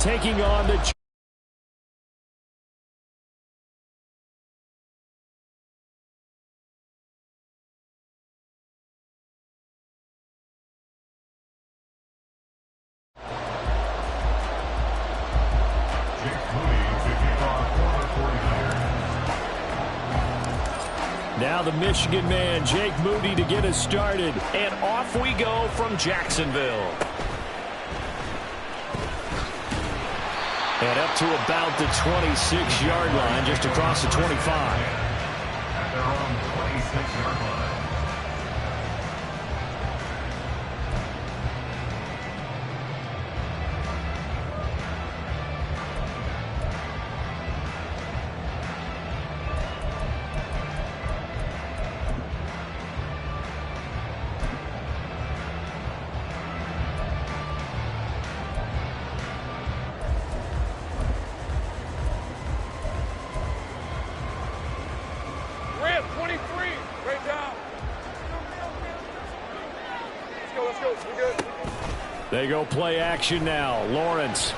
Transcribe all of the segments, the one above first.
taking on the... Now the Michigan man, Jake Moody, to get us started. And off we go from Jacksonville. And up to about the 26-yard line, just across the 25. At their own 26-yard line. They go play action now. Lawrence.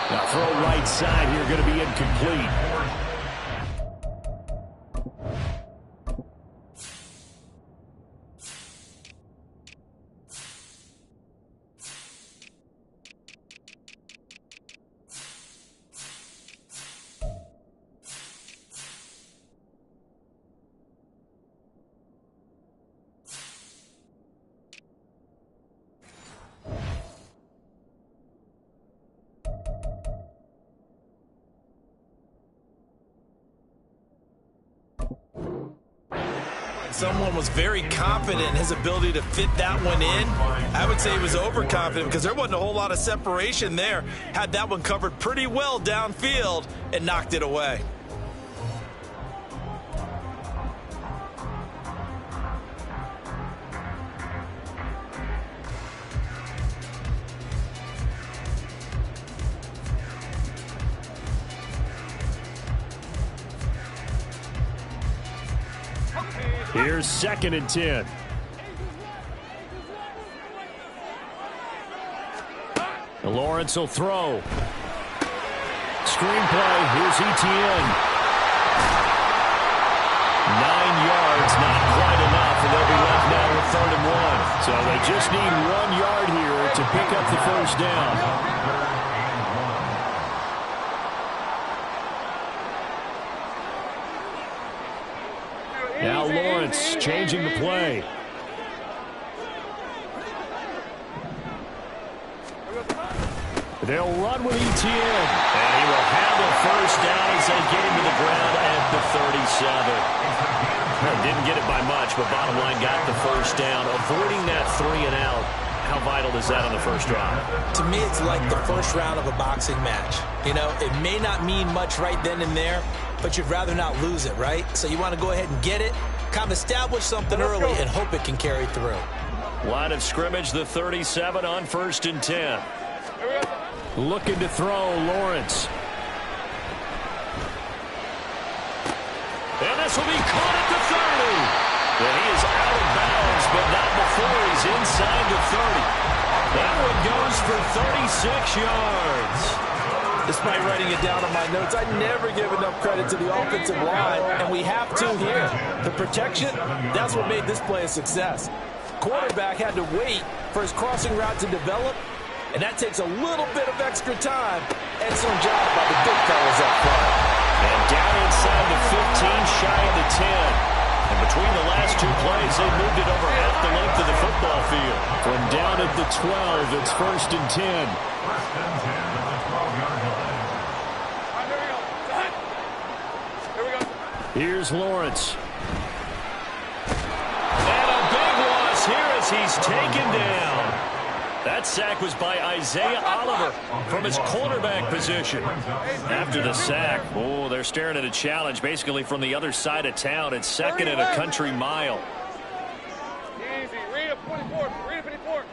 Now throw right side here, going to be incomplete. Someone was very confident in his ability to fit that one in. I would say he was overconfident because there wasn't a whole lot of separation there. Had that one covered pretty well downfield and knocked it away. Here's 2nd and 10. Lawrence will throw. Screenplay. Here's Etienne. 9 yards, not quite enough, and they'll be left now with 3rd and 1. So they just need 1 yard here to pick up the first down. Now Lawrence changing the play. They'll run with Etienne. And he will have the first down as they get him to the ground at the 37. Didn't get it by much, but bottom line got the first down. Avoiding that 3 and out. How vital is that on the first drive? To me, it's like the first round of a boxing match. You know, it may not mean much right then and there, but you'd rather not lose it, right? So you want to go ahead and get it, kind of establish something early, and hope it can carry through. Line of scrimmage, the 37 on 1st and 10. Looking to throw, Lawrence. And this will be caught at the 30. And he is out of bounds, but not before he's inside the 30. That one goes for 36 yards. Despite writing it down on my notes, I never give enough credit to the offensive line, and we have to here. The protection, that's what made this play a success. Quarterback had to wait for his crossing route to develop, and that takes a little bit of extra time. Excellent job by the big fellas up front. And down inside the 15, shy of the 10. And between the last 2 plays, they moved it over half the length of the football field. From down at the 12, it's 1st and 10. 1st and 10 at the 12-yard line. Here's Lawrence. And a big loss here as he's taken down. That sack was by Isaiah Oliver from his cornerback position. After the sack, oh, they're staring at a challenge basically from the other side of town. It's 2nd and a country mile. Easy. Read it, 24. Read it, 54.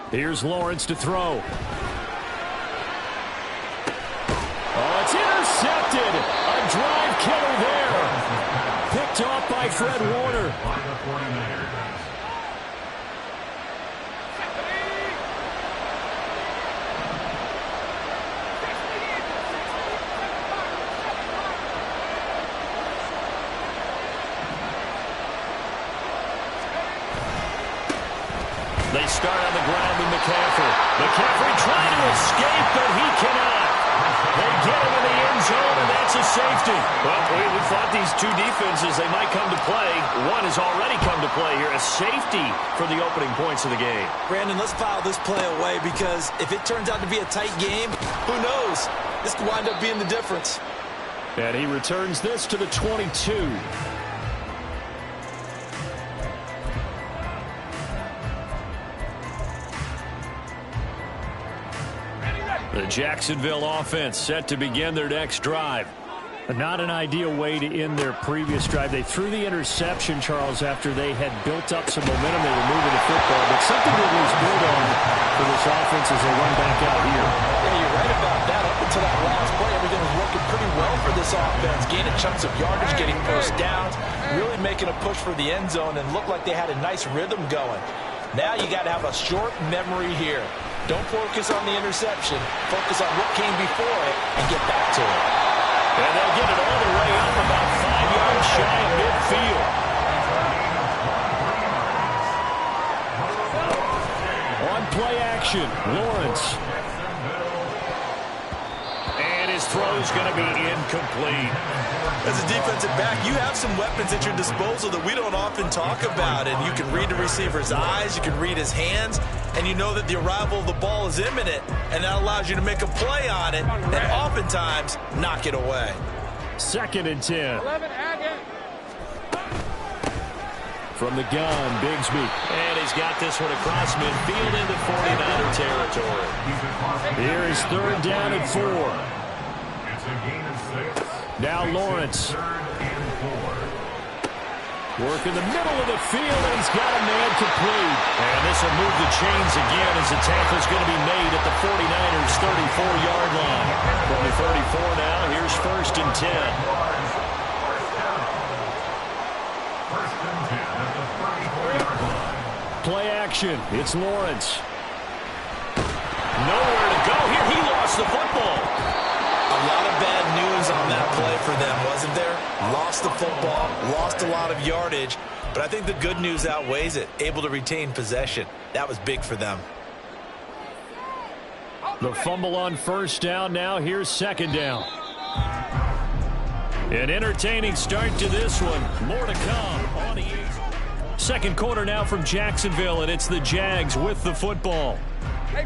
Here's Lawrence to throw. Oh, it's intercepted. A drive killer there. Picked off by Fred Warner. They start on the ground with McCaffrey. McCaffrey trying to escape, but he cannot. They get him in the end zone, and that's a safety. Well, we thought these two defenses, they might come to play. One has already come to play here. A safety for the opening points of the game. Brandon, let's file this play away because if it turns out to be a tight game, who knows? This could wind up being the difference. And he returns this to the 22. The Jacksonville offense set to begin their next drive. Not an ideal way to end their previous drive. They threw the interception, Charles, after they had built up some momentum. They were moving the football, but something that was built on for this offense as they run back out here. Yeah, you're right about that. Up until that last play, everything was working pretty well for this offense. Gaining chunks of yardage, getting first downs, really making a push for the end zone, and looked like they had a nice rhythm going. Now you got to have a short memory here. Don't focus on the interception. Focus on what came before it and get back to it. And they'll get it all the way up about 5 yards shy of midfield. On play action, Lawrence. And his throw's going to be incomplete. As a defensive back, you have some weapons at your disposal that we don't often talk about. And you can read the receiver's eyes, you can read his hands, and you know that the arrival of the ball is imminent, and that allows you to make a play on it and oftentimes knock it away. 2nd and 10. 11, Aggie. From the gun, Bigsby. And he's got this one across midfield into 49er territory. Here is 3rd down and 4. It's a gain of 6. Now Lawrence. 3rd and 4. Work in the middle of the field, and he's got a man complete. And this will move the chains again as the tackle's going to be made at the 49ers' 34-yard line. From the 34 now, here's 1st and 10. Play action. It's Lawrence. Nowhere to go here. He lost the football. A lot of bad news on that play for them, wasn't there? Lost the football, lost a lot of yardage, but I think the good news outweighs it. Able to retain possession. That was big for them. The fumble on 1st down. Now here's 2nd down. An entertaining start to this one. More to come on the 2nd quarter now from Jacksonville, and it's the Jags with the football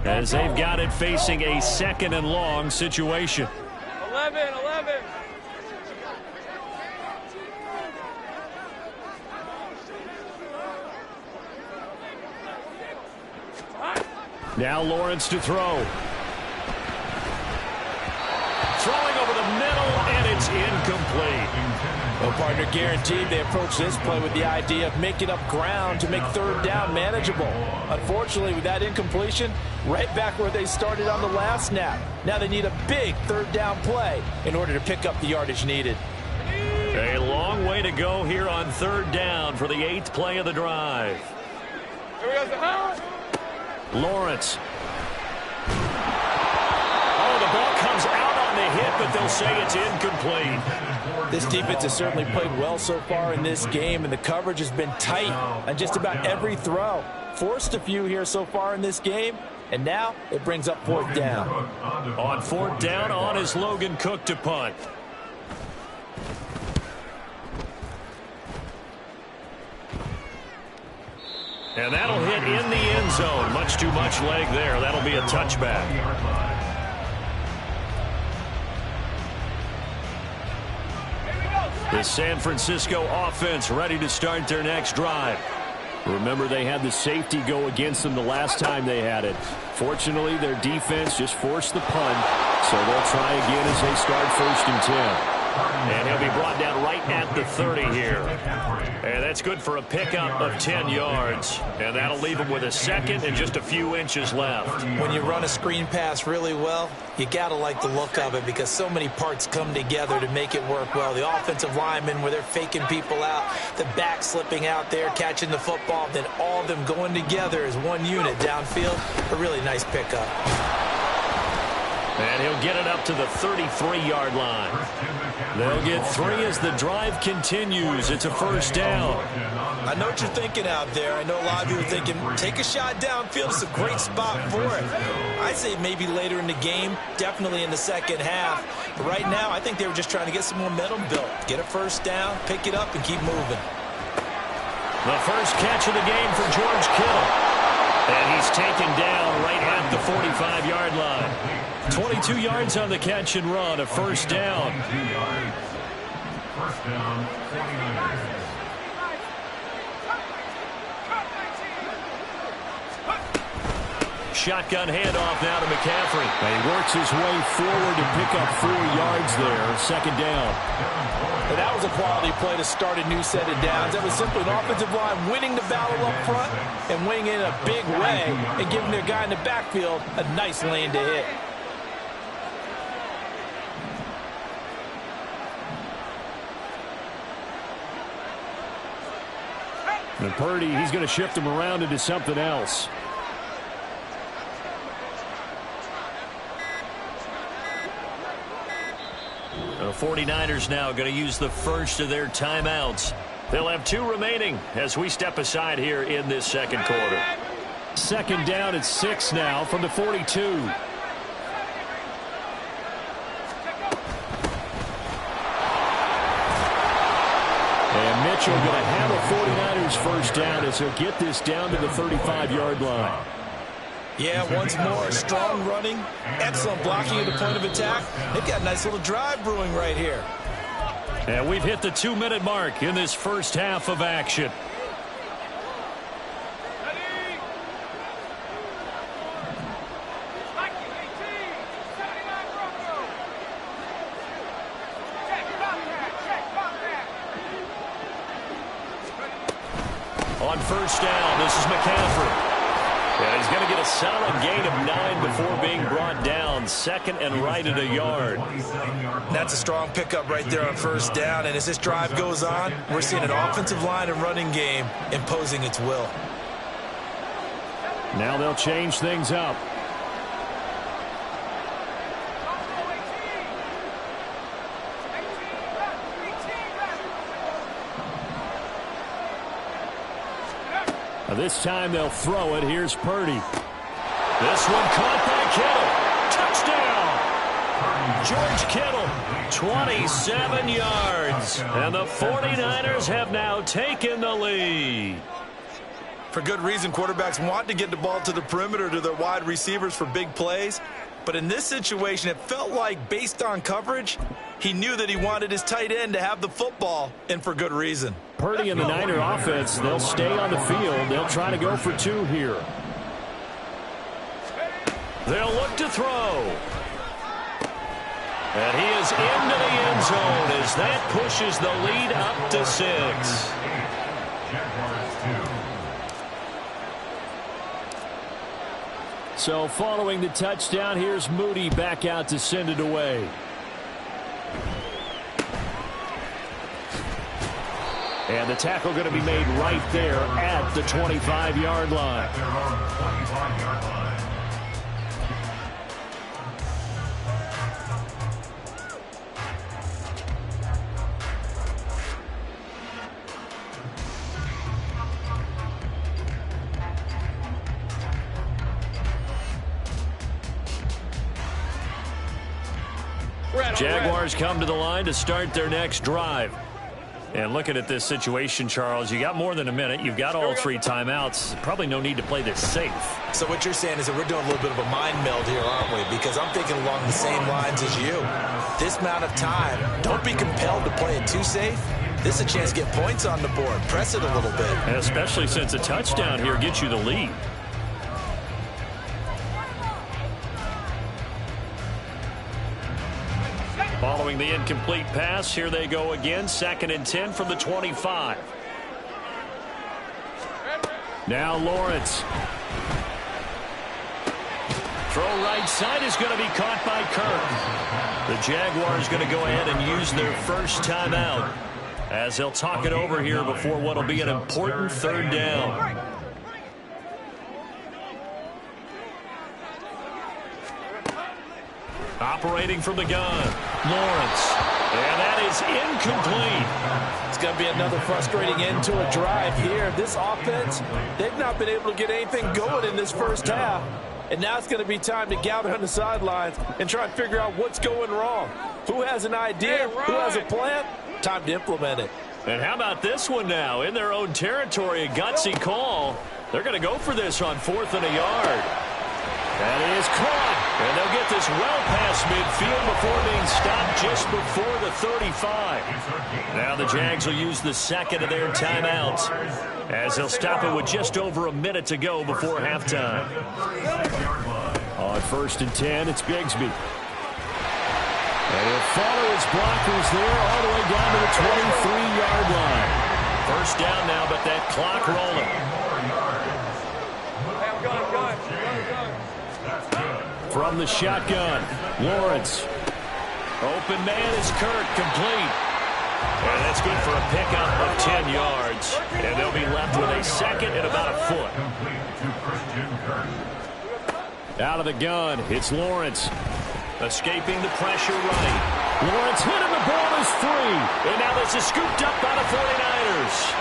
as they've got it facing a 2nd and long situation. 11. Now Lawrence to throw. Throwing over the middle, and it's incomplete. Well, partner, guaranteed they approach this play with the idea of making up ground to make 3rd down manageable. Unfortunately, with that incompletion, right back where they started on the last snap. Now they need a big 3rd down play in order to pick up the yardage needed. A long way to go here on 3rd down for the 8th play of the drive. Here we go, Zahara. Lawrence. Oh, the ball comes out on the hit, but they'll say it's incomplete. This defense has certainly played well so far in this game, and the coverage has been tight on just about every throw. Forced a few here so far in this game, and now it brings up 4th down. On 4th down, on is Logan Cook to punt. And that'll hit in the end zone. Much too much leg there. That'll be a touchback. The San Francisco offense ready to start their next drive. Remember, they had the safety go against them the last time they had it. Fortunately, their defense just forced the punt, so they'll try again as they start 1st and 10. And he'll be brought down right at the 30 here. And that's good for a pickup of 10 yards. And that'll leave him with a 2nd and just a few inches left. When you run a screen pass really well, you got to like the look of it because so many parts come together to make it work well. The offensive linemen, where they're faking people out, the back slipping out there, catching the football, then all of them going together as one unit downfield. A really nice pickup. And he'll get it up to the 33-yard line. They'll get 3 as the drive continues. It's a first down. I know what you're thinking out there. I know a lot of you are thinking, take a shot downfield. It's a great spot for it. I say maybe later in the game, definitely in the second half. But right now, I think they were just trying to get some momentum built. Get a first down, pick it up, and keep moving. The first catch of the game for George Kittle. And he's taken down right at the 45-yard line. 22 yards on the catch and run, a first down. First down, 49ers. Shotgun handoff now to McCaffrey. He works his way forward to pick up 4 yards there. Second down. And that was a quality play to start a new set of downs. That was simply an offensive line winning the battle up front and winning in a big way and giving their guy in the backfield a nice lane to hit. And Purdy, he's going to shift him around into something else. The 49ers now going to use the first of their timeouts. They'll have 2 remaining as we step aside here in this second quarter. Second down at 6 now from the 42. And Mitchell going to have a 49ers first down as he'll get this down to the 35-yard line. Yeah, once more, strong running, excellent blocking at the point of attack. They've got a nice little drive brewing right here. And we've hit the 2-minute mark in this first half of action. On first down, this is McCaffrey. And he's going to get a solid gain of 9 before being brought down. Second and right at a yard. That's a strong pickup right there on first down. And as this drive goes on, we're seeing an offensive line and running game imposing its will. Now they'll change things up. This time they'll throw it. Here's Purdy. This one caught by Kittle. Touchdown. George Kittle, 27 yards. And the 49ers have now taken the lead. For good reason, quarterbacks want to get the ball to the perimeter to their wide receivers for big plays. But in this situation, it felt like, based on coverage, he knew that he wanted his tight end to have the football, and for good reason. Purdy and the Niner offense, they'll stay on the field. They'll try to go for 2 here. They'll look to throw. And he is into the end zone as that pushes the lead up to 6. So following the touchdown, here's Moody back out to send it away. And the tackle going to be made right there at the 25-yard line. Jaguars come to the line to start their next drive. And looking at this situation, Charles, you got more than a minute. You've got all 3 timeouts. Probably no need to play this safe. So what you're saying is that we're doing a little bit of a mind meld here, aren't we? Because I'm thinking along the same lines as you. This amount of time, don't be compelled to play it too safe. This is a chance to get points on the board. Press it a little bit. And especially since a touchdown here gets you the lead. Following the incomplete pass, here they go again. 2nd and 10 from the 25. Now Lawrence. Throw right side is going to be caught by Kirk. The Jaguars going to go ahead and use their first timeout as they'll talk it over here before what will be an important 3rd down. Operating from the gun, Lawrence. And that is incomplete. It's going to be another frustrating end to a drive here. This offense, they've not been able to get anything going in this first half. And now it's going to be time to gather on the sidelines and try and figure out what's going wrong. Who has an idea? Who has a plan? Time to implement it. And how about this one now? In their own territory, a gutsy call. They're going to go for this on 4th and a yard. That is caught. And they'll get this well past midfield before being stopped just before the 35. Now the Jags will use the second of their timeouts as they'll stop it with just over a minute to go before halftime. On 1st and 10, it's Bigsby. And he'll follow his blockers there all the way down to the 23-yard line. First down now, but that clock rolling. From the shotgun, Lawrence. Open man is Kirk, complete. And that's good for a pickup of 10 yards. And they'll be left with a second and about a foot. Out of the gun, it's Lawrence. Escaping the pressure right. Lawrence hit him, the ball is free. And now this is scooped up by the 49ers.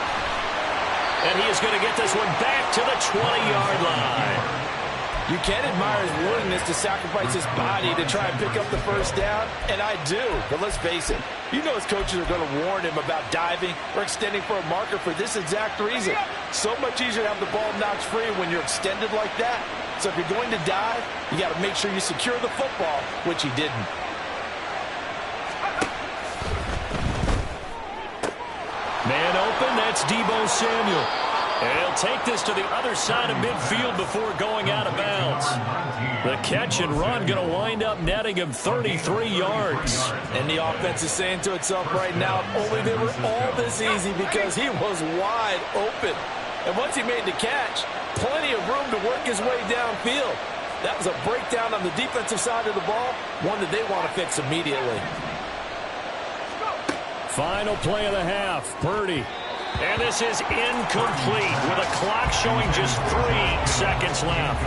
And he is going to get this one back to the 20-yard line. You can admire his willingness to sacrifice his body to try and pick up the first down, and I do. But let's face it, you know his coaches are going to warn him about diving or extending for a marker for this exact reason. So much easier to have the ball knocked free when you're extended like that. So if you're going to dive, you got to make sure you secure the football, which he didn't. Man open, that's Deebo Samuel. And he'll take this to the other side of midfield before going out of bounds. The catch and run going to wind up netting him 33 yards. And the offense is saying to itself right now, only they were all this easy because he was wide open. And once he made the catch, plenty of room to work his way downfield. That was a breakdown on the defensive side of the ball, one that they want to fix immediately. Final play of the half, Purdy. And this is incomplete with a clock showing just 3 seconds left.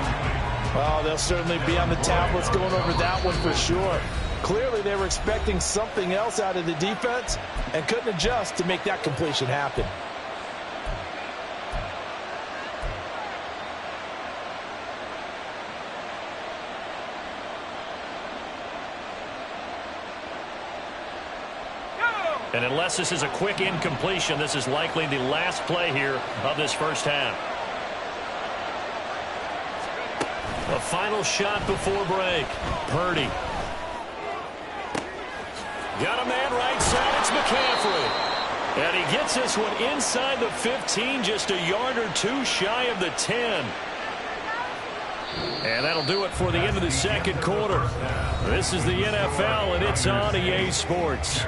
Well, they'll certainly be on the tablets going over that one for sure. Clearly, they were expecting something else out of the defense and couldn't adjust to make that completion happen. And unless this is a quick incompletion, this is likely the last play here of this first half. A final shot before break. Purdy. Got a man right side. It's McCaffrey. And he gets this one inside the 15, just a yard or two shy of the 10. And that'll do it for the end of the second quarter. This is the NFL, and it's on EA Sports.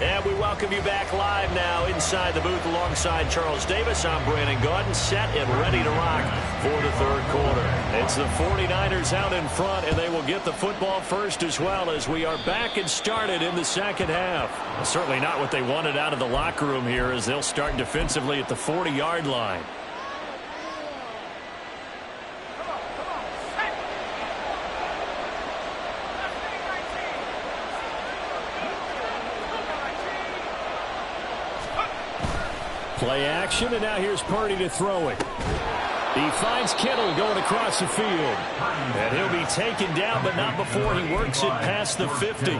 And we welcome you back live now inside the booth alongside Charles Davis. I'm Brandon Gaudin, set and ready to rock for the third quarter. It's the 49ers out in front, and they will get the football first as well as we are back and started in the second half. Well, certainly not what they wanted out of the locker room here as they'll start defensively at the 40-yard line. Play action, and now here's Purdy to throw it. He finds Kittle going across the field. And he'll be taken down, but not before he works it past the 50.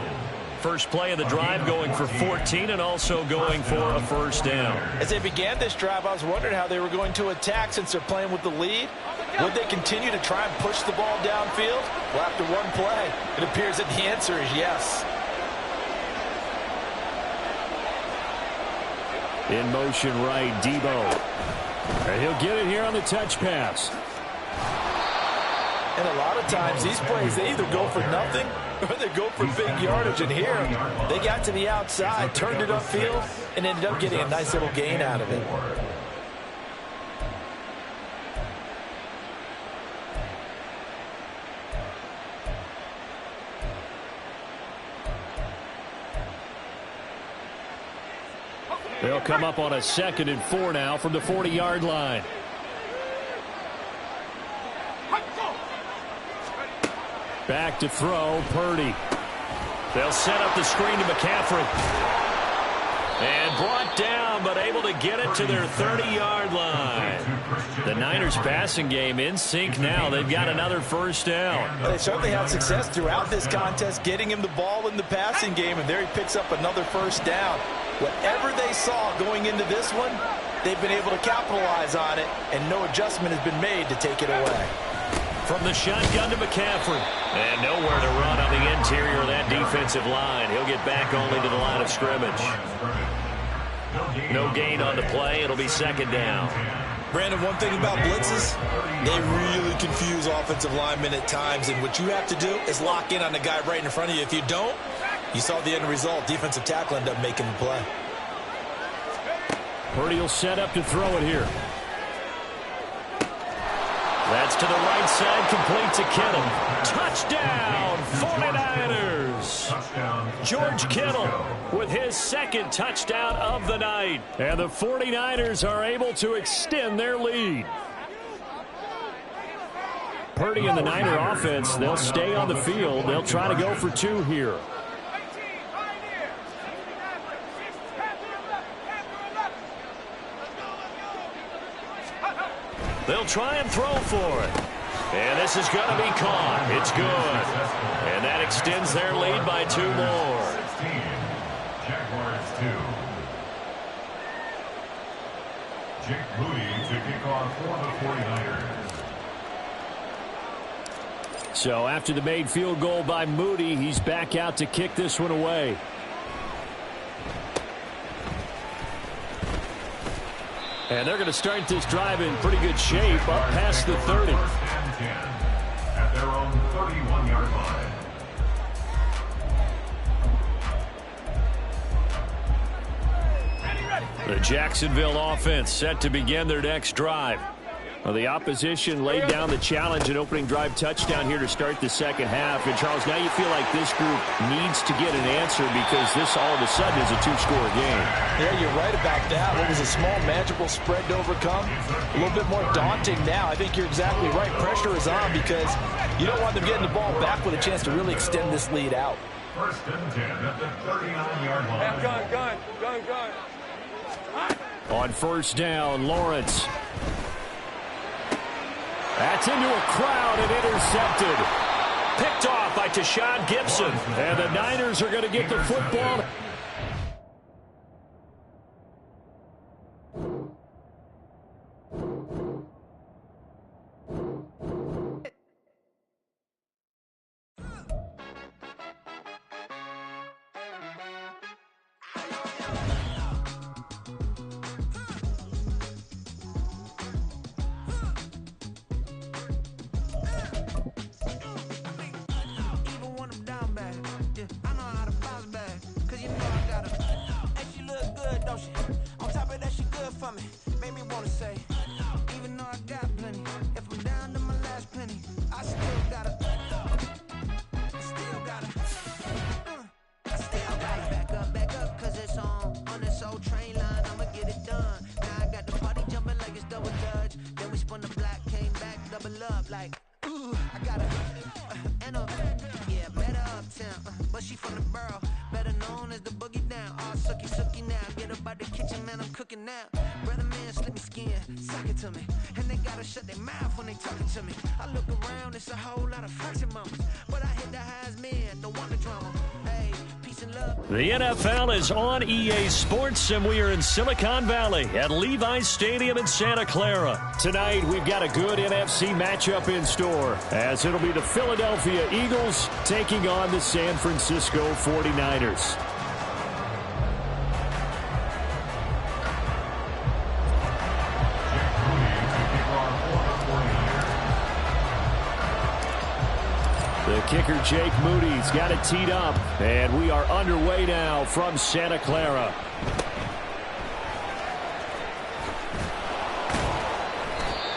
First play of the drive going for 14 and also going for a first down. As they began this drive, I was wondering how they were going to attack since they're playing with the lead. Would they continue to try and push the ball downfield? Well, after one play, it appears that the answer is yes. In motion right, Deebo. And he'll get it here on the touch pass. And a lot of times, these plays, they either go for nothing or they go for big yardage. And here, they got to the outside, turned it upfield, and ended up getting a nice little gain out of it. They'll come up on a 2nd and 4 now from the 40-yard line. Back to throw, Purdy. They'll set up the screen to McCaffrey. And brought down, but able to get it to their 30-yard line. The Niners passing game in sync now. They've got another first down. Well, they certainly had success throughout this contest, getting him the ball in the passing game, and there he picks up another first down. Whatever they saw going into this one, they've been able to capitalize on it, and no adjustment has been made to take it away. From the shotgun to McCaffrey. And nowhere to run on the interior of that defensive line. He'll get back only to the line of scrimmage. No gain on the play. It'll be 2nd down. Brandon, one thing about blitzes, they really confuse offensive linemen at times, and what you have to do is lock in on the guy right in front of you. If you don't, you saw the end result. Defensive tackle ended up making the play. Purdy will set up to throw it here. That's to the right side, complete to Kittle. Touchdown, 49ers. George Kittle with his 2nd touchdown of the night. And the 49ers are able to extend their lead. Purdy and the Niner offense, they'll stay on the field. They'll try to go for 2 here. They'll try and throw for it. And this is going to be caught. It's good. And that extends their lead by 2 more. 16, Jaguars 2. Jake Moody to kick off for the 49ers. So after the made field goal by Moody, he's back out to kick this one away. And they're going to start this drive in pretty good shape, up past the 30. At their own 31-yard line. The Jacksonville offense set to begin their next drive. Well, the opposition laid down the challenge and opening drive touchdown here to start the 2nd half. And, Charles, now you feel like this group needs to get an answer because this all of a sudden is a 2-score game. Yeah, you're right about that. What was a small, manageable spread to overcome, a little bit more daunting now. I think you're exactly right. Pressure is on because you don't want them getting the ball back with a chance to really extend this lead out. 1st and 10 at the 39-yard line. Gun. On 1st down, Lawrence. That's into a crowd and intercepted. Picked off by Tashawn Gibson. And the Niners are going to get the football. The NFL is on EA Sports, and we are in Silicon Valley at Levi's Stadium in Santa Clara. Tonight, we've got a good NFC matchup in store, as it'll be the Philadelphia Eagles taking on the San Francisco 49ers. The kicker, Jake Moody's got it teed up, and we are underway now from Santa Clara.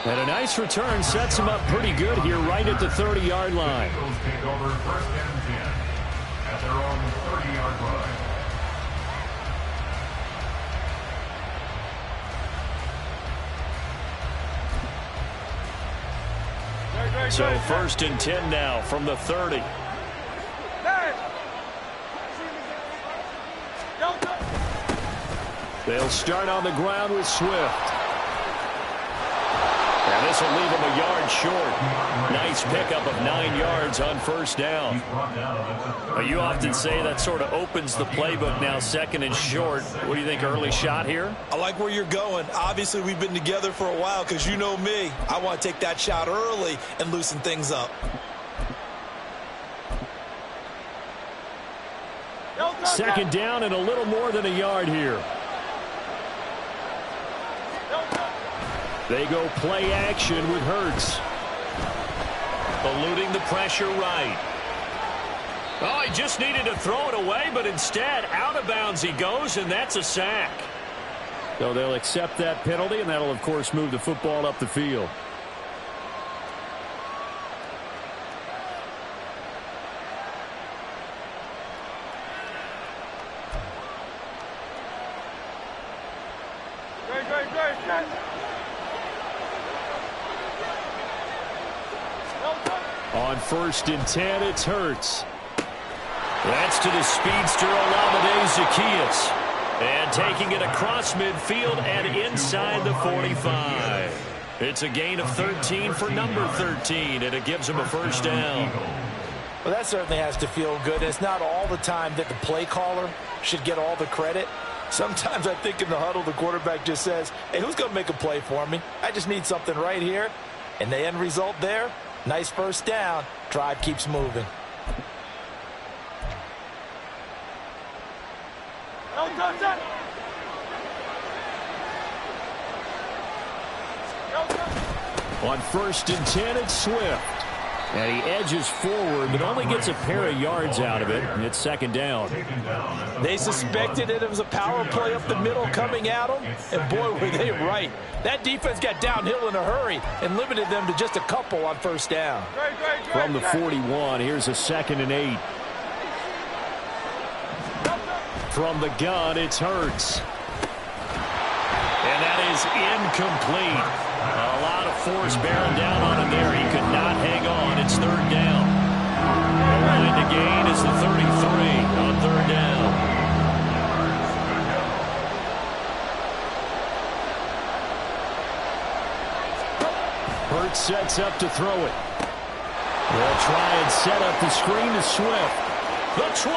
And a nice return sets him up pretty good here right at the 30-yard line. Eagles take over 1st and 10 at their own 30-yard line. So 1st and 10 now from the 30. They'll start on the ground with Swift. And this will leave him a yard short. Nice pickup of 9 yards on 1st down. You often say that sort of opens the playbook now, 2nd and short. What do you think, early shot here? I like where you're going. Obviously, we've been together for a while because you know me. I want to take that shot early and loosen things up. 2nd down and a little more than a yard here. They go play action with Hurts. Eluding the pressure right. Oh, he just needed to throw it away, but instead, out of bounds he goes, and that's a sack. So they'll accept that penalty, and that'll, of course, move the football up the field. On 1st and 10, it's Hurts. That's to the speedster Olamide Zaccheaus. And taking it across midfield and inside the 45. It's a gain of 13 for number 13, and it gives him a 1st down. Well, that certainly has to feel good. It's not all the time that the play caller should get all the credit. Sometimes I think in the huddle, the quarterback just says, hey, who's going to make a play for me? I just need something right here. And the end result there, nice 1st down. Drive keeps moving. On 1st and 10, it's Swift. And he edges forward, but only gets a pair of yards out of it. And it's 2nd down. They suspected it was a power play up the middle coming at them. And boy, were they right. That defense got downhill in a hurry and limited them to just a couple on 1st down. From the 41, here's a 2nd and 8. From the gun, it's Hurts. And that is incomplete. A lot of force bearing down on him there. He could not hang on. It's 3rd down. The line to gain is the 33 on 3rd down. Hurts sets up to throw it. They'll try and set up the screen to Swift. The 20.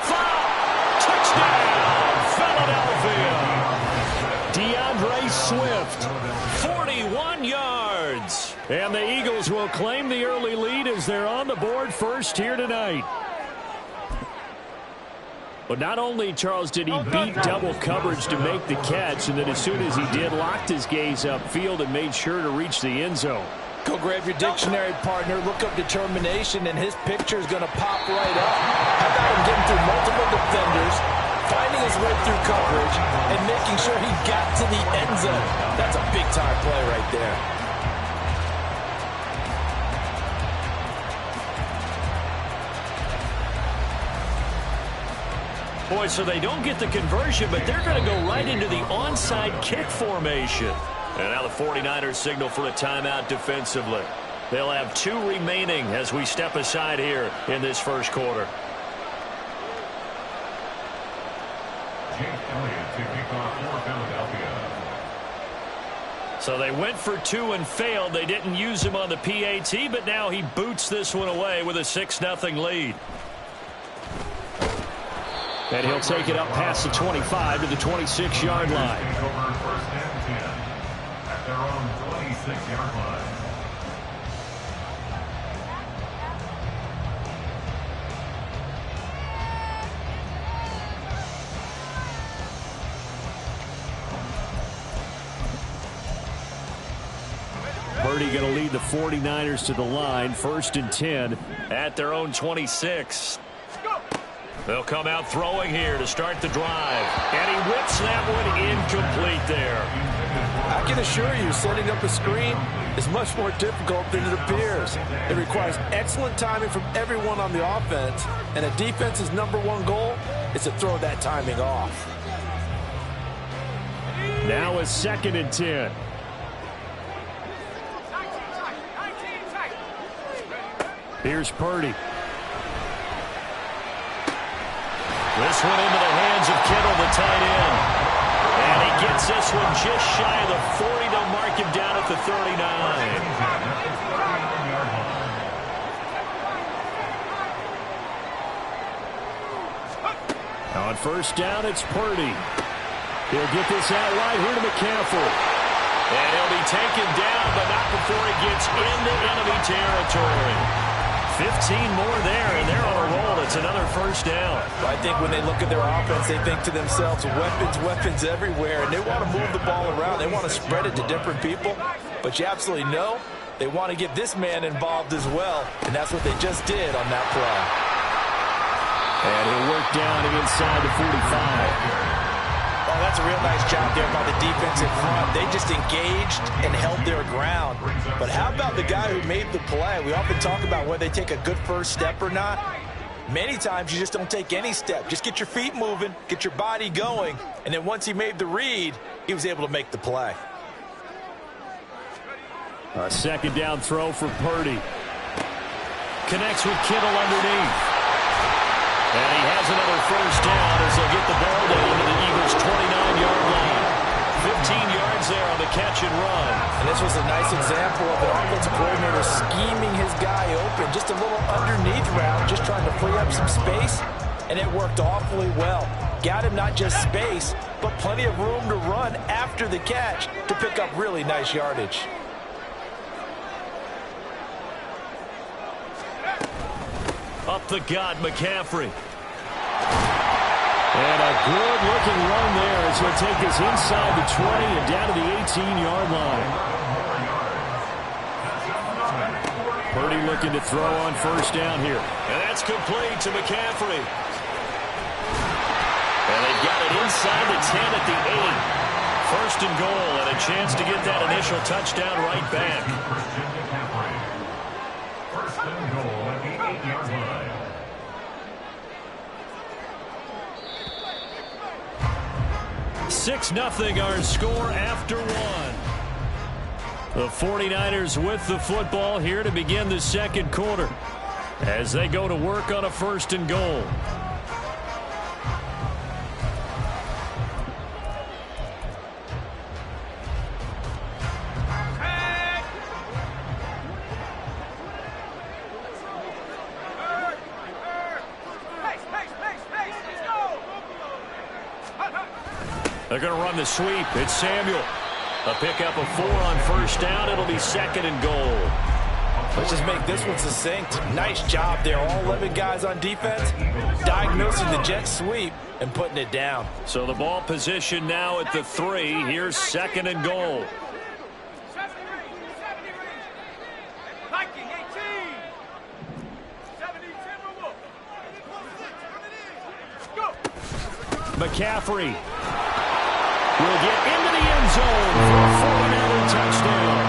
5. Touchdown, Philadelphia. DeAndre Swift. 41 yards. And the Eagles will claim the early lead as they're on the board first here tonight. But not only, Charles, did he beat double coverage to make the catch, and then as soon as he did, locked his gaze upfield and made sure to reach the end zone. Go grab your dictionary, partner. Look up determination, and his picture is going to pop right up. How about him getting through multiple defenders, finding his way through coverage, and making sure he got to the end zone? That's a big-time play right there. Boy, so they don't get the conversion, but they're going to go right into the onside kick formation. And now the 49ers signal for a timeout defensively. They'll have 2 remaining as we step aside here in this first quarter. So they went for 2 and failed. They didn't use him on the PAT, but now he boots this one away with a 6-0 lead. And he'll take it up past the 25 to the 26-yard line. At their own 26-yard line. Purdy going to lead the 49ers to the line, 1st and 10. At their own 26. They'll come out throwing here to start the drive. And he whips that one incomplete there. I can assure you, setting up a screen is much more difficult than it appears. It requires excellent timing from everyone on the offense, and a defense's #1 goal is to throw that timing off. Now a 2nd and 10. Here's Purdy. This one into the hands of Kittle, the tight end. And he gets this one just shy of the 40. They'll mark him down at the 39. On first down, it's Purdy. He'll get this out wide here to McCaffrey. And he'll be taken down, but not before he gets into enemy territory. 15 more there, and they're on a roll. It's another first down. I think when they look at their offense, they think to themselves, weapons, weapons everywhere, and they want to move the ball around. They want to spread it to different people, but you absolutely know they want to get this man involved as well, and that's what they just did on that play. And he'll work down inside the 45. Oh, that's a real nice job there by the defensive front. They just engaged and held their ground. But how about the guy who made the play? We often talk about whether they take a good first step or not. Many times you just don't take any step. Just get your feet moving, get your body going, and then once he made the read, he was able to make the play. A second down throw for Purdy. Connects with Kittle underneath. And he has another first down as they'll get the ball down to the Eagles' 29-yard line. 15 yards there on the catch and run. And this was a nice example of an offensive coordinator scheming his guy open. Just a little underneath route, just trying to free up some space. And it worked awfully well. Got him not just space, but plenty of room to run after the catch to pick up really nice yardage. Up the gut, McCaffrey. And a good-looking run there as he'll take this inside the 20 and down to the 18-yard line. Purdy looking to throw on first down here. And that's complete to McCaffrey. And they've got it inside the 10 at the 8. First and goal, and a chance to get that initial touchdown right back. First and goal at the 8-yard line. 6-0 our score after one. The 49ers with the football here to begin the second quarter as they go to work on a first and goal. They're going to run the sweep. It's Samuel. A pickup of 4 on first down. It'll be second and goal. Let's just make this one succinct. Nice job there. All 11 guys on defense diagnosing the jet sweep and putting it down. So the ball position now at the 3. Here's second and goal. McCaffrey will get into the end zone for a 49er touchdown.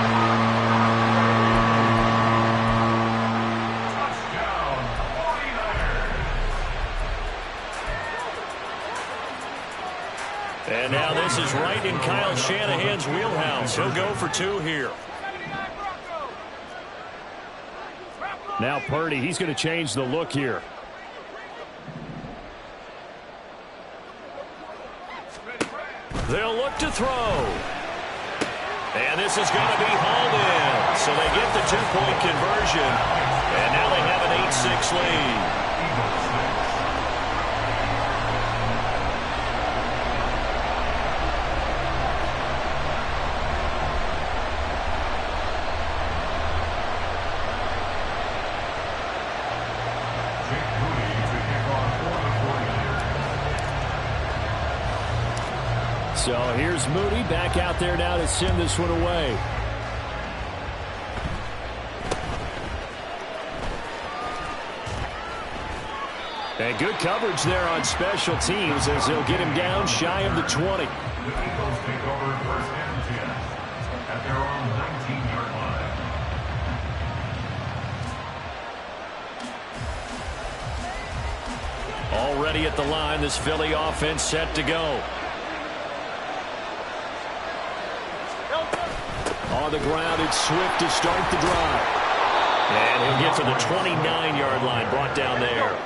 And now this is right in Kyle Shanahan's wheelhouse. He'll go for 2 here. Now Purdy, he's going to change the look here. They'll look to throw. And this is going to be hauled in. So they get the 2-point conversion. And now they have an 8-6 lead. So here's Moody back out there now to send this one away. And good coverage there on special teams as they'll get him down shy of the 20. The Eagles take over first and 10 at their own 19-yard line. Already at the line, this Philly offense set to go. On the ground, it's Swift to start the drive. And he'll get to the 29-yard line, brought down there.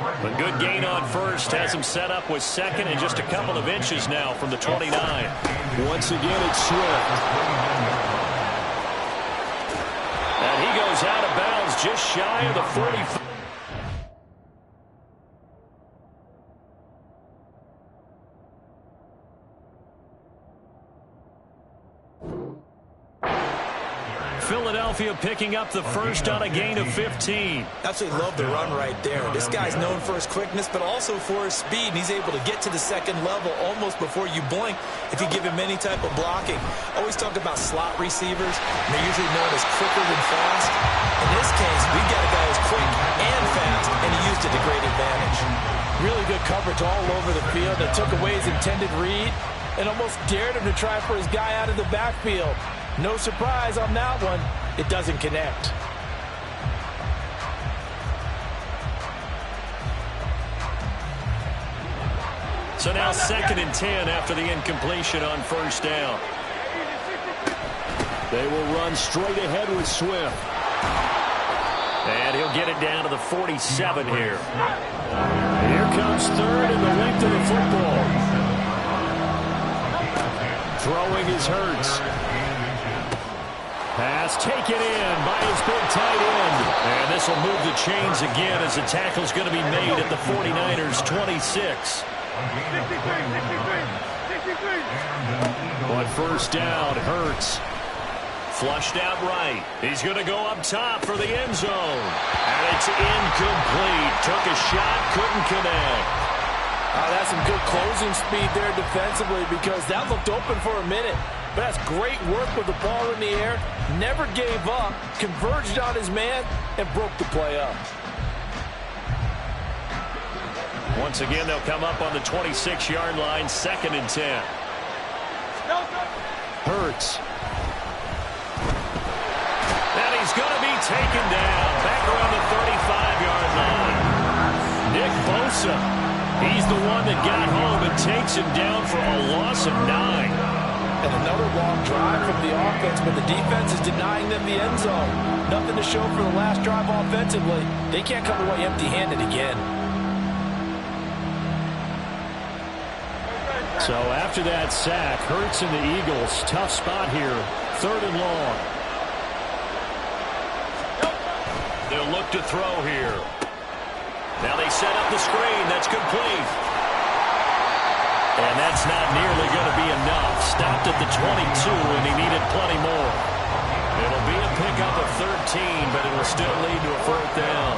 A good gain on first, has him set up with second and just a couple of inches now from the 29. Once again, it's Swift. And he goes out of bounds just shy of the 45. Philadelphia picking up the first on a gain of 15. Absolutely love the run right there. This guy's known for his quickness, but also for his speed. And he's able to get to the second level almost before you blink if you give him any type of blocking. Always talk about slot receivers. They're usually known as quicker than fast. In this case, we've got a guy who's quick and fast, and he used it to great advantage. Really good coverage all over the field. They took away his intended read and almost dared him to try for his guy out of the backfield. No surprise on that one. It doesn't connect. So now 2nd and 10 after the incompletion on first down. They will run straight ahead with Swift. And he'll get it down to the 47 here. Here comes third and the length of the football. Throwing is Hurts. Pass taken in by his big tight end. And this will move the chains again as the tackle's going to be made at the 49ers 26. On first down, Hurts. Flushed out right. He's going to go up top for the end zone. And it's incomplete. Took a shot, couldn't connect. Oh, that's some good closing speed there defensively because that looked open for a minute. But that's great work with the ball in the air. Never gave up, converged on his man, and broke the play up. Once again, they'll come up on the 26-yard line, 2nd and 10. Hurts. And he's going to be taken down back around the 35-yard line. Nick Bosa, he's the one that got home and takes him down for a loss of 9. And another long drive from the offense, but the defense is denying them the end zone. Nothing to show for the last drive offensively. They can't come away empty-handed again. So after that sack, Hurts and the Eagles, tough spot here. 3rd and long. They'll look to throw here. Now they set up the screen. That's complete. And that's not nearly going to be enough. Stopped at the 22, and he needed plenty more. It'll be a pickup of 13, but it'll still lead to a 4th down.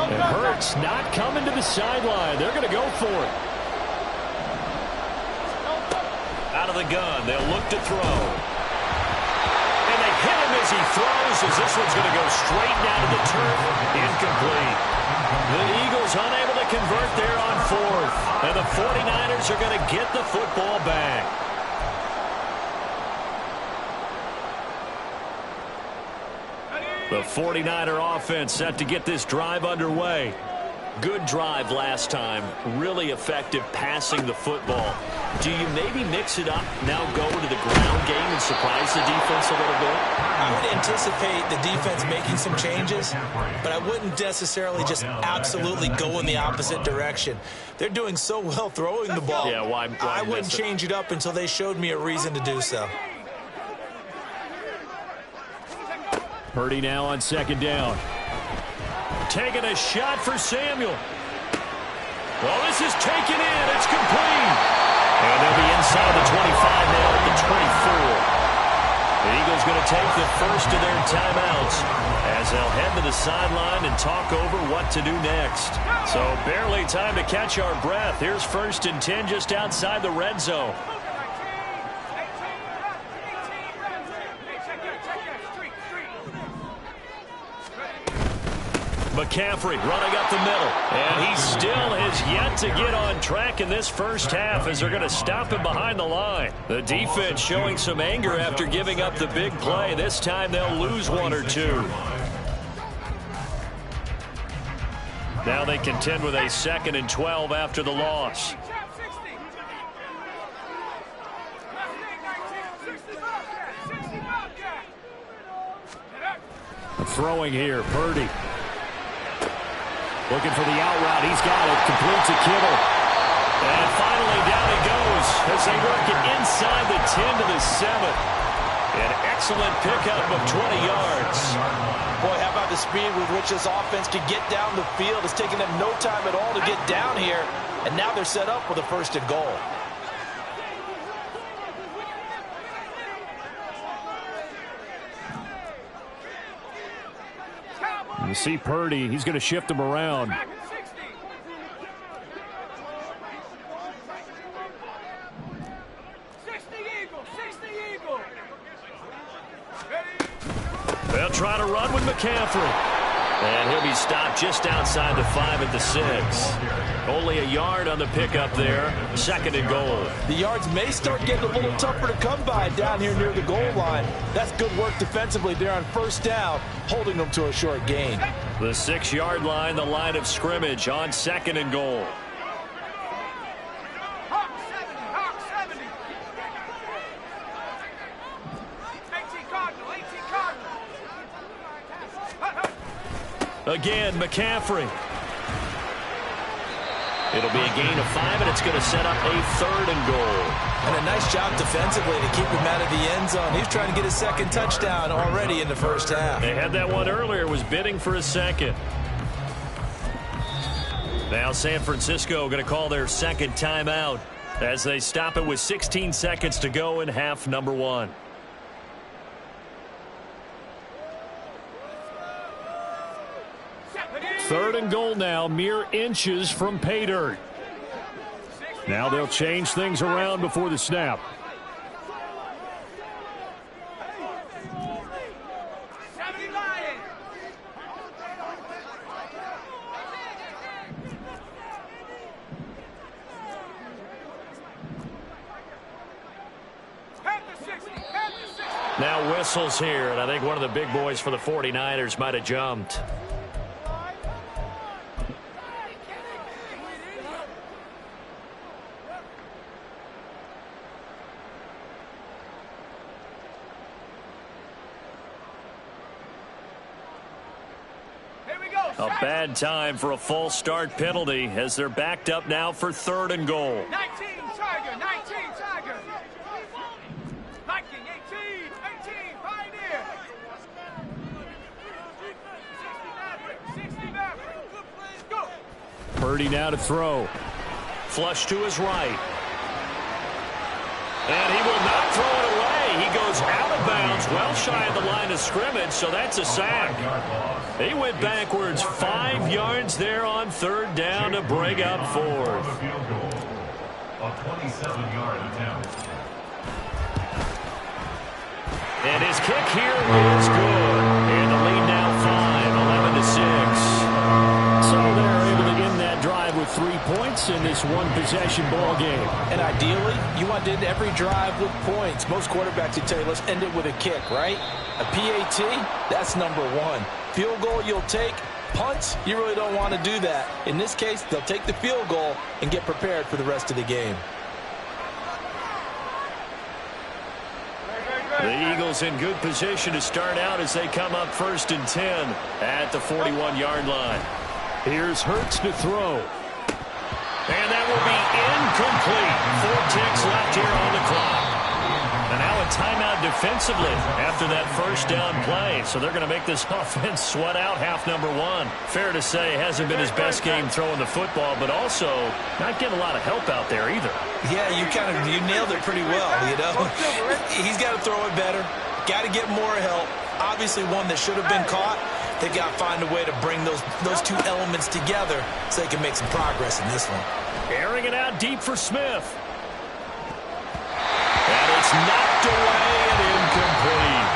And Hurts not coming to the sideline. They're going to go for it. Out of the gun, they'll look to throw. And they hit him as he throws, as this one's going to go straight down to the turf. Incomplete. The Eagles unable to convert there on 4th. And the 49ers are going to get the football back. The 49er offense set to get this drive underway. Good drive last time. Really effective passing the football. Do you maybe mix it up, now go to the ground game and surprise the defense a little bit? I would anticipate the defense making some changes, but I wouldn't necessarily just absolutely go in the opposite direction. They're doing so well throwing the ball. Yeah, why I wouldn't change it up until they showed me a reason to do so. Purdy now on 2nd down. Taking a shot for Samuel. Well, this is taken in. It's complete. And they'll be inside the 25 now at the 24. The Eagles going to take the first of their timeouts as they'll head to the sideline and talk over what to do next. So barely time to catch our breath. Here's 1st and 10 just outside the red zone. McCaffrey running up the middle. And he still has yet to get on track in this first half as they're going to stop him behind the line. The defense showing some anger after giving up the big play. This time they'll lose one or two. Now they contend with a 2nd and 12 after the loss. Throwing here, Purdy. Looking for the out route. He's got it. Completes a Kittle. And finally down he goes as they work it inside the 10 to the 7. An excellent pickup of 20 yards. Boy, how about the speed with which this offense can get down the field? It's taken them no time at all to get down here. And now they're set up with a 1st and goal. You see Purdy, he's going to shift him around. They'll try to run with McCaffrey. And he'll be stopped just outside the 5 at the 6. Only a yard on the pickup there. 2nd and goal. The yards may start getting a little tougher to come by down here near the goal line. That's good work defensively there on 1st down, holding them to a short gain. The 6-yard line, the line of scrimmage on 2nd and goal. Again, McCaffrey. It'll be a gain of 5, and it's going to set up a 3rd and goal. And a nice job defensively to keep him out of the end zone. He's trying to get his 2nd touchdown already in the 1st half. They had that one earlier, was bidding for a 2nd. Now San Francisco going to call their 2nd timeout as they stop it with 16 seconds to go in half number 1. Third and goal now, mere inches from pay dirt. Now they'll change things around before the snap. Now whistles here, and I think one of the big boys for the 49ers might have jumped. A bad time for a false start penalty as they're backed up now for 3rd and goal. 19 Tiger, 19 Tiger. 19, 18, Pioneer. 60 Maverick. Go. Purdy now to throw. Flush to his right. And he will not throw it away. He goes out of bounds, well shy of the line of scrimmage, so that's a sack. He went backwards 5 yards there on 3rd down to bring up 4th. A 27-yard attempt. And his kick here is good. And the lead now 5, 11-6. So they're able to end that drive with 3 points in this one-possession ball game. And ideally, you want to end every drive with points. Most quarterbacks would tell you, let's end it with a kick, right? A PAT, that's number 1. Field goal you'll take. Punts, you really don't want to do that. In this case, they'll take the field goal and get prepared for the rest of the game. The Eagles in good position to start out as they come up 1st and 10 at the 41-yard line. Here's Hurts to throw. And that will be incomplete. 4 ticks left here on the clock. And now a timeout defensively after that 1st down play. So they're going to make this offense sweat out half number 1. Fair to say, hasn't been his best game throwing the football, but also not getting a lot of help out there either. Yeah, you nailed it pretty well, you know. He's got to throw it better. Got to get more help. Obviously one that should have been caught. They've got to find a way to bring those 2 elements together so they can make some progress in this one. Airing it out deep for Smith. And it's knocked away and incomplete.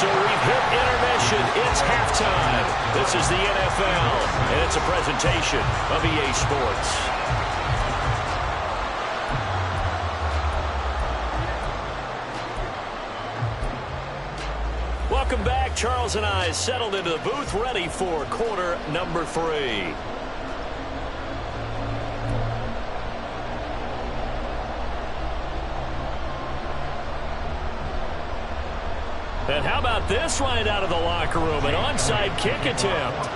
So we've hit intermission. It's halftime. This is the NFL, and it's a presentation of EA Sports. Welcome back. Charles and I settled into the booth, ready for quarter number 3. And how about this right out of the locker room? An onside kick attempt.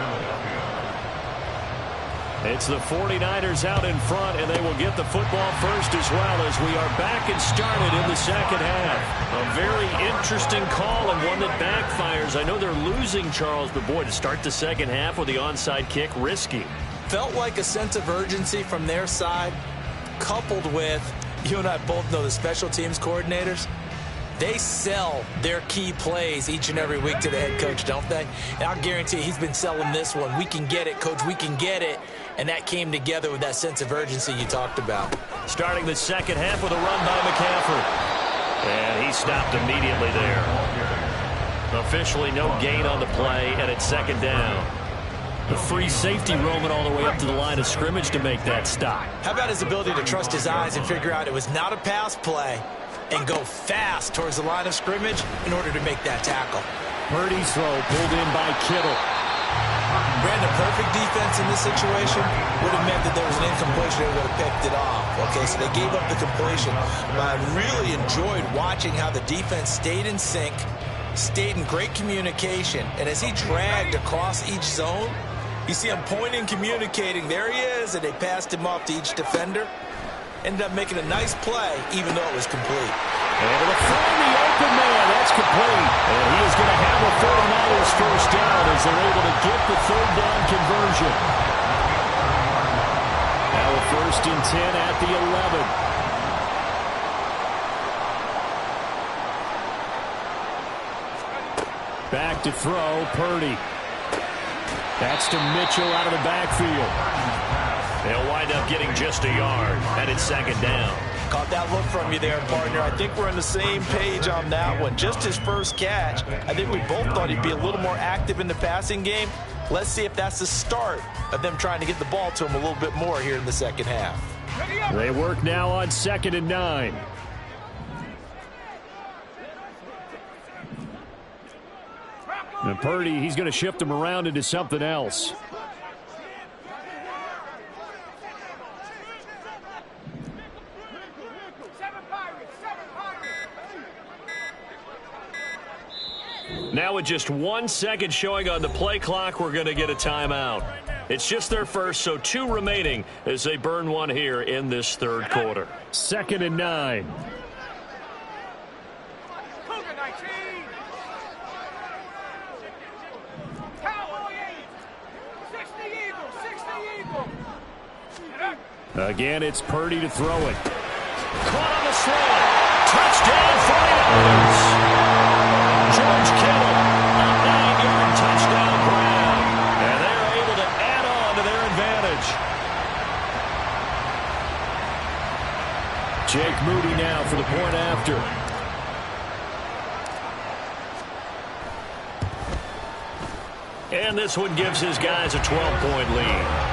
It's the 49ers out in front, and they will get the football first as well as we are back and started in the second half. A very interesting call and one that backfires. I know they're losing, Charles, but boy, to start the second half with the onside kick, risky. Felt like a sense of urgency from their side, coupled with, you and I both know the special teams coordinators. They sell their key plays each and every week to the head coach, don't they? And I'll guarantee you he's been selling this one. We can get it, coach, we can get it. And that came together with that sense of urgency you talked about. Starting the second half with a run by McCaffrey. And he stopped immediately there. Officially no gain on the play, and it's second down. The free safety roaming all the way up to the line of scrimmage to make that stop. How about his ability to trust his eyes and figure out it was not a pass play and go fast towards the line of scrimmage in order to make that tackle. Purdy's throw pulled in by Kittle. Brandon, perfect defense in this situation would have meant that there was an incompletion. They would have picked it off. Okay, so they gave up the completion. But I really enjoyed watching how the defense stayed in sync, stayed in great communication. And as he dragged across each zone, you see him pointing, communicating. There he is, and they passed him off to each defender. Ended up making a nice play, even though it was complete. Able to find the open man. That's complete. And he is going to have a 49ers first down as they're able to get the third down conversion. Now a 1st and 10 at the 11. Back to throw, Purdy. That's to Mitchell out of the backfield. They'll wind up getting just a yard, and it's second down. Caught that look from you there, partner. I think we're on the same page on that one. Just his first catch. I think we both thought he'd be a little more active in the passing game. Let's see if that's the start of them trying to get the ball to him a little bit more here in the second half. They work now on 2nd and 9. And Purdy, he's going to shift him around into something else. Now with just 1 second showing on the play clock, we're going to get a timeout. It's just their first, so 2 remaining as they burn one here in this third quarter. 2nd and 9. Again, it's Purdy to throw it. Caught on the slant. Touchdown 49ers. George Kittle, a 9-yard touchdown grab. And they're able to add on to their advantage. Jake Moody now for the point after. And this one gives his guys a 12-point lead.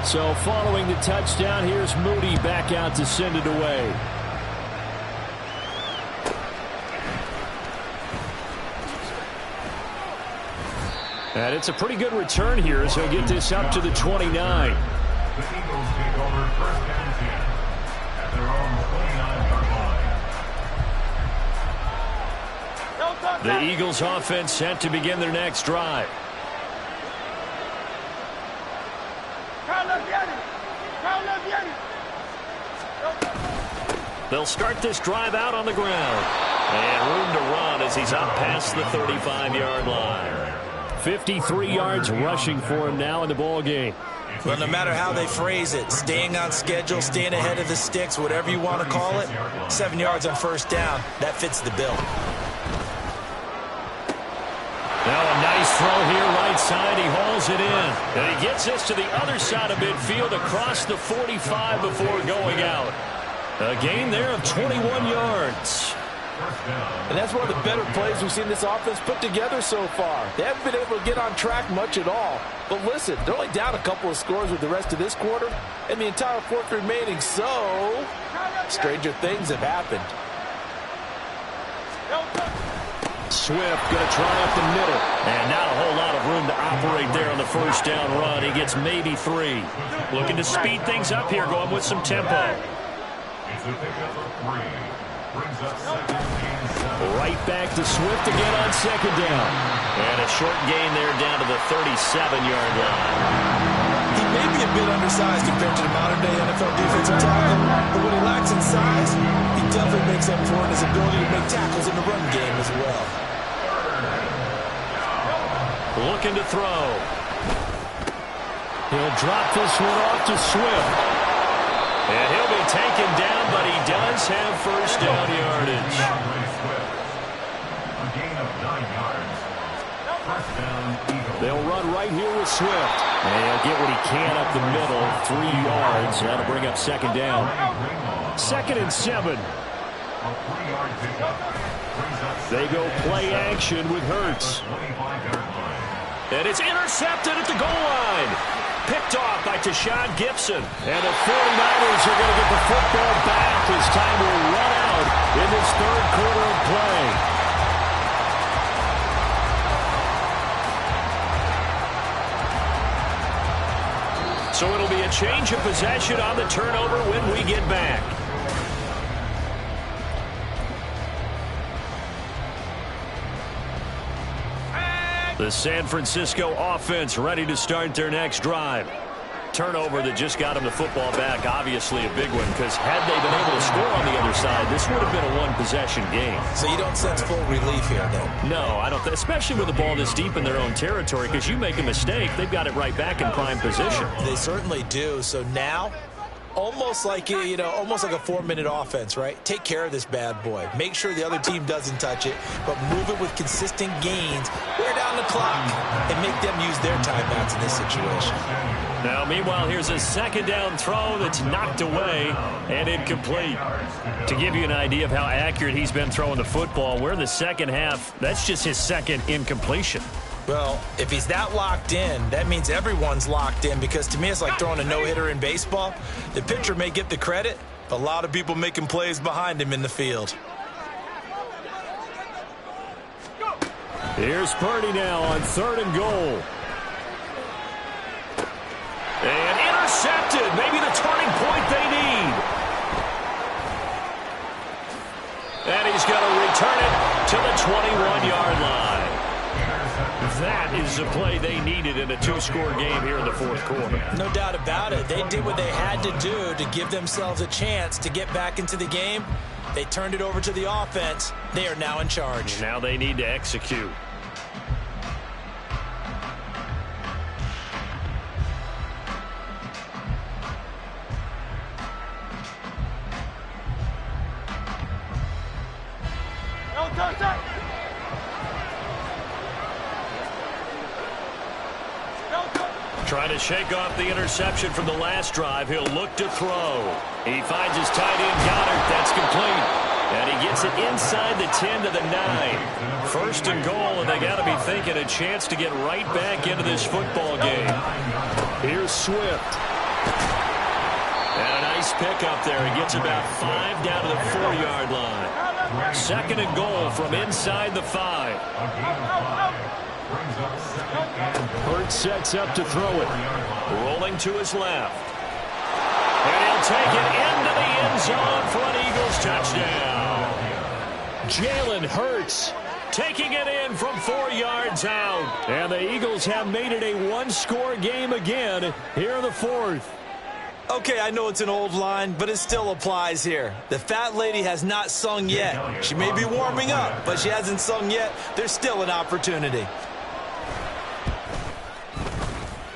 So following the touchdown, here's Moody back out to send it away. And it's a pretty good return here as he'll get this up to the 29. The Eagles take over 1st and 10 at their own 29-yard line. The Eagles offense set to begin their next drive. They'll start this drive out on the ground. And room to run as he's up past the 35-yard line. 53 yards rushing for him now in the ball game. Well, no matter how they phrase it, staying on schedule, staying ahead of the sticks, whatever you want to call it, 7 yards on first down, that fits the bill. Now a nice throw here right side. He hauls it in. And he gets this to the other side of midfield across the 45 before going out. A gain there of 21 yards. And that's one of the better plays we've seen this offense put together so far. They haven't been able to get on track much at all. But listen, they're only down a couple of scores with the rest of this quarter and the entire fourth remaining. So, stranger things have happened. Swift going to try up the middle. And not a whole lot of room to operate there on the first down run. He gets maybe 3. Looking to speed things up here, going with some tempo. Right back to Swift again on second down. And a short gain there down to the 37-yard line. He may be a bit undersized compared to the modern-day NFL defensive tackle, but when he lacks in size, he definitely makes up for it in his ability to make tackles in the run game as well. Looking to throw. He'll drop this one off to Swift. And he'll be taken down, but he does have first down yardage. A gain of 9 yards. First down, Eagles. They'll run right here with Swift. And he'll get what he can up the middle, 3 yards. That'll bring up second down. 2nd and 7. A 3-yard pickup. Brings up They go play action with Hurts. 25-yard line. And it's intercepted at the goal line. Picked off by Tashawn Gibson. And the 49ers are going to get the football back as time will run out in this third quarter of play. So it'll be a change of possession on the turnover when we get back. The San Francisco offense ready to start their next drive. Turnover that just got them the football back, obviously a big one, because had they been able to score on the other side, this would have been a one-possession game. So you don't sense full relief here, then? No, I don't, especially with the ball this deep in their own territory, because you make a mistake, they've got it right back in prime position. They certainly do. So now, almost like a 4-minute offense, right? Take care of this bad boy. Make sure the other team doesn't touch it, but move it with consistent gains. Wear down the clock and make them use their timeouts in this situation. Now, meanwhile, here's a second down throw that's knocked away and incomplete. To give you an idea of how accurate he's been throwing the football, we're in the second half. That's just his second incompletion. Well, if he's that locked in, that means everyone's locked in, because to me it's like throwing a no-hitter in baseball. The pitcher may get the credit, but a lot of people making plays behind him in the field. Here's Purdy now on 3rd and goal. And intercepted. Maybe the turning point they need. And he's going to return it to the 21-yard line. That is the play they needed in a 2-score game here in the fourth quarter. No doubt about it. They did what they had to do to give themselves a chance to get back into the game. They turned it over to the offense. They are now in charge. Now they need to execute. Trying to shake off the interception from the last drive. He'll look to throw. He finds his tight end, Goddard. That's complete. And he gets it inside the 10 to the 9. 1st and goal, and they got to be thinking a chance to get right back into this football game. Here's Swift. And a nice pickup there. He gets about 5 down to the 4-yard line. 2nd and goal from inside the 5. Hurts sets up to throw it. Rolling to his left. And he'll take it into the end zone for an Eagles touchdown. Jalen Hurts taking it in from 4 yards out. And the Eagles have made it a 1-score game again here in the 4th. Okay, I know it's an old line, but it still applies here. The fat lady has not sung yet. She may be warming up, but she hasn't sung yet. There's still an opportunity.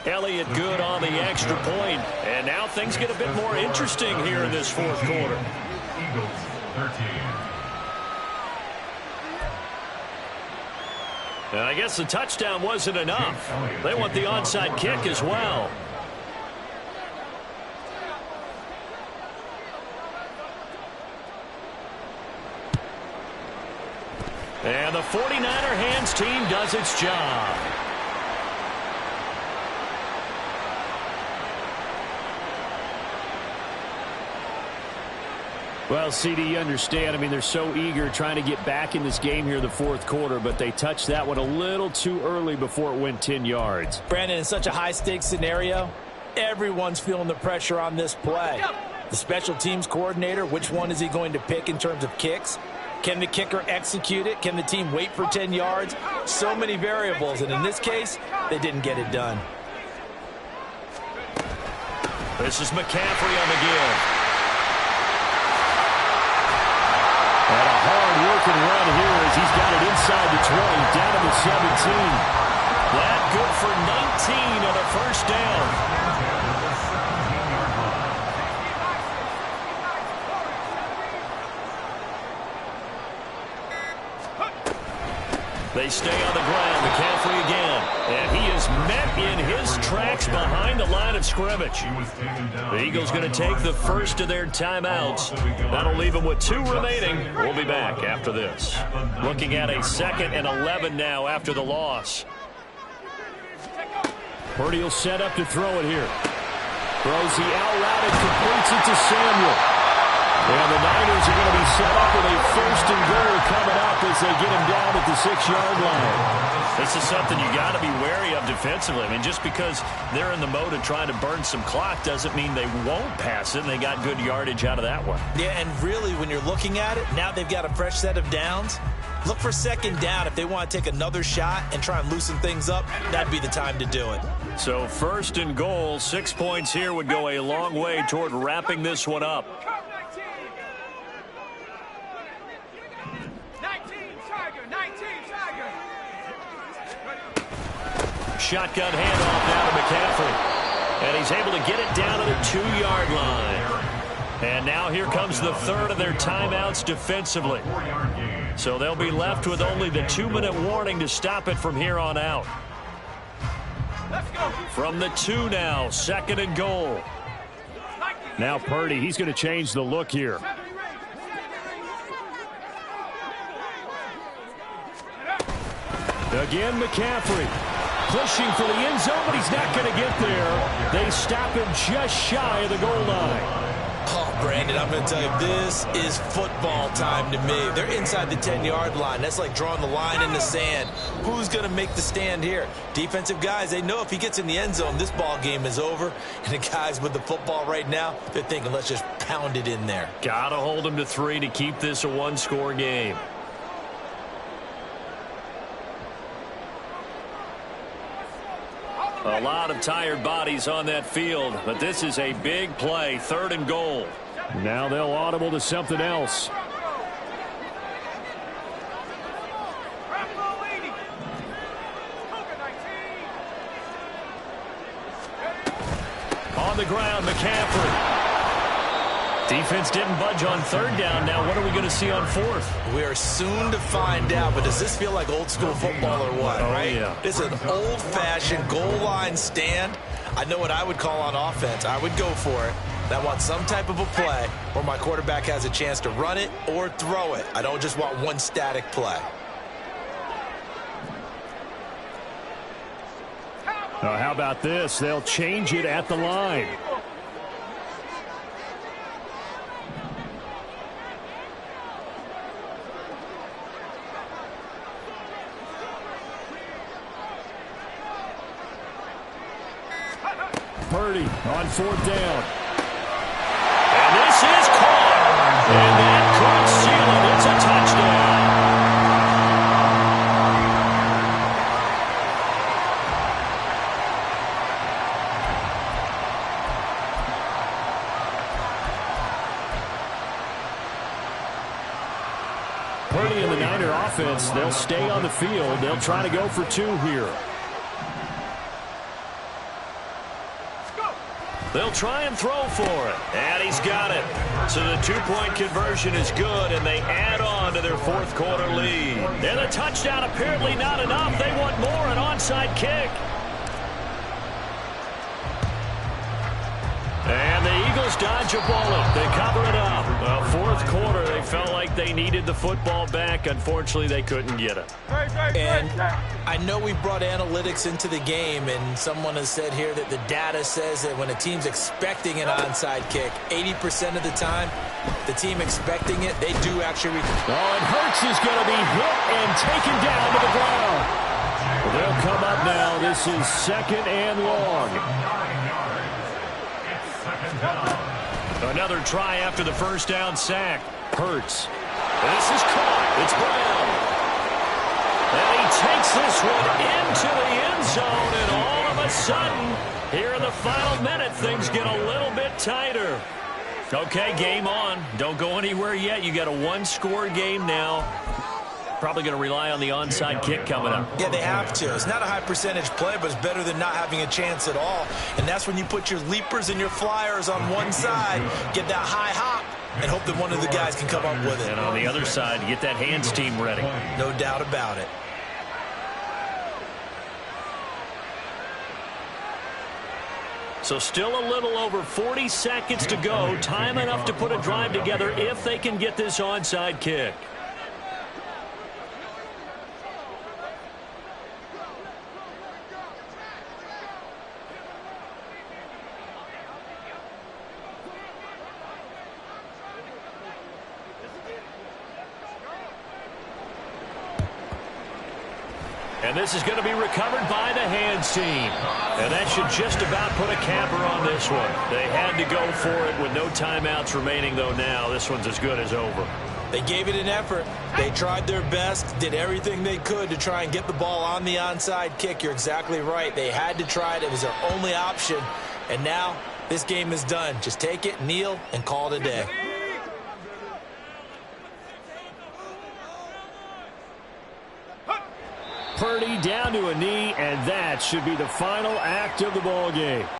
Elliott good on the extra point. And now things get a bit more interesting here in this fourth quarter. Eagles 13. And I guess the touchdown wasn't enough. They want the onside kick as well. And the 49er hands team does its job. Well, CD, you understand. I mean, they're so eager trying to get back in this game here in the fourth quarter, but they touched that one a little too early before it went 10 yards. Brandon, in such a high-stakes scenario, everyone's feeling the pressure on this play. The special teams coordinator, which one is he going to pick in terms of kicks? Can the kicker execute it? Can the team wait for 10 yards? So many variables, and in this case, they didn't get it done. This is McCaffrey on the give. And a hard-working run here as he's got it inside the 20, down to the 17. That good for 19 and a first down. They stay on the ground. McCaffrey again. And he is met in his tracks behind the line of scrimmage. The Eagles going to take the first of their timeouts. That'll leave them with 2 remaining. We'll be back after this. Looking at a 2nd and 11 now after the loss. Purdy will set up to throw it here. Throws the out route and completes it to Samuel. And the Niners are going to be set up with a 1st and goal coming up as they get him down at the 6-yard line. This is something you got to be wary of defensively. I mean, just because they're in the mode of trying to burn some clock doesn't mean they won't pass it, and they got good yardage out of that one. Yeah, and really, when you're looking at it, now they've got a fresh set of downs. Look for 2nd down. If they want to take another shot and try and loosen things up, that'd be the time to do it. So 1st and goal, 6 points here would go a long way toward wrapping this one up. Shotgun handoff now to McCaffrey. And he's able to get it down to the 2-yard line. And now here comes the 3rd of their timeouts defensively. So they'll be left with only the 2-minute warning to stop it from here on out. From the 2 now, 2nd and goal. Now Purdy, he's going to change the look here. Again, McCaffrey. Pushing for the end zone, but he's not going to get there. They stop him just shy of the goal line. Oh, Brandon, I'm going to tell you, this is football time to me. They're inside the 10-yard line. That's like drawing the line in the sand. Who's going to make the stand here? Defensive guys, they know if he gets in the end zone, this ball game is over. And the guys with the football right now, they're thinking, let's just pound it in there. Got to hold him to 3 to keep this a 1-score game. A lot of tired bodies on that field, but this is a big play, 3rd and goal. Now they'll audible to something else. On the ground, McCaffrey. Defense didn't budge on 3rd down. Now what are we going to see on 4th? We are soon to find out, but does this feel like old school football or what, right? Yeah. This is an old-fashioned goal line stand. I know what I would call on offense. I would go for it. And I want some type of a play where my quarterback has a chance to run it or throw it. I don't just want one static play. Now, how about this? They'll change it at the line. Purdy on 4th down. And this is caught. And that could seal it. It's a touchdown. offense. They'll stay on the field. They'll try to go for 2 here. They'll try and throw for it. And he's got it. So the 2-point conversion is good, and they add on to their 4th quarter lead. And the touchdown apparently not enough. They want more, an onside kick. And the Eagles dodge a bullet. They cover it up. Well, 4th quarter, they felt like they needed the football back. Unfortunately, they couldn't get it. And I know we brought analytics into the game, and someone has said here that the data says that when a team's expecting an onside kick, 80% of the time, the team expecting it, they do actually. Oh, and Hurts is going to be hit and taken down to the ground. Well, they'll come up now. This is 2nd and long. Another try after the first down sack. Hurts. This is caught. It's Brown. And he takes this one into the end zone, and all of a sudden, here in the final minute, things get a little bit tighter. Okay, game on. Don't go anywhere yet. You got a 1-score game now. Probably going to rely on the onside kick coming up. Yeah, they have to. It's not a high percentage play, but it's better than not having a chance at all. And that's when you put your leapers and your flyers on one side, get that high hop, and hope that one of the guys can come up with it. And on the other side, get that hands team ready. No doubt about it. So still a little over 40 seconds to go. Time enough to put a drive together if they can get this onside kick. And this is going to be recovered by the hands team. And that should just about put a capper on this one. They had to go for it with no timeouts remaining, though now this one's as good as over. They gave it an effort. They tried their best, did everything they could to try and get the ball on the onside kick. You're exactly right. They had to try it. It was their only option. And now this game is done. Just take it, kneel, and call it a day. Purdy down to a knee, and that should be the final act of the ball game.